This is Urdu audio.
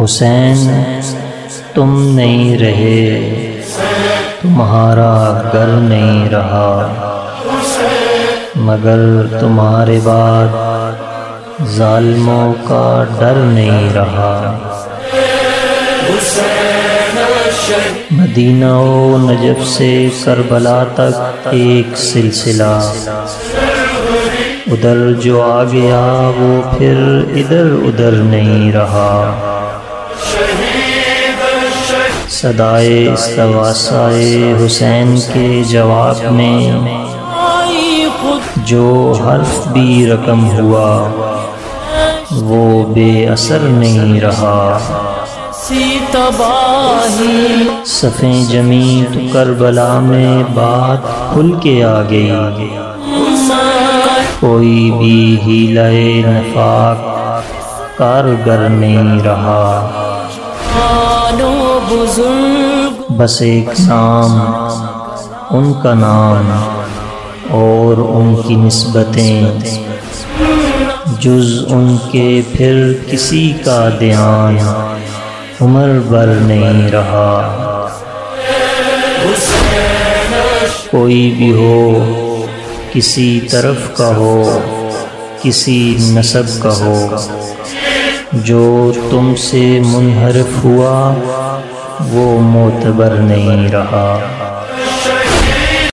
حسین تم نہیں رہے، تمہارا گھر نہیں رہا، مگر تمہارے بعد ظالموں کا ڈر نہیں رہا۔ مدینہ و نجف سے کربلا تک ایک سلسلہ، ادھر جو آ گیا وہ پھر ادھر ادھر نہیں رہا۔ صدائے استغاثۂ حسین کے جواب میں جو حرف بھی رقم ہوا وہ بے اثر نہیں رہا۔ صفیں جمی تو کربلا میں بات کھل کے آ گئی، کوئی بھی حیلہ نفاق کارگر نہیں رہا۔ بس ایک نام، ان کا نام اور ان کی نسبتیں، جز ان کے پھر کسی کا دھیان عمر بھر نہیں رہا۔ کوئی بھی ہو، کسی طرف کا ہو، کسی نسب کا ہو، جو تم سے منحرف ہوا وہ معتبر نہیں رہا۔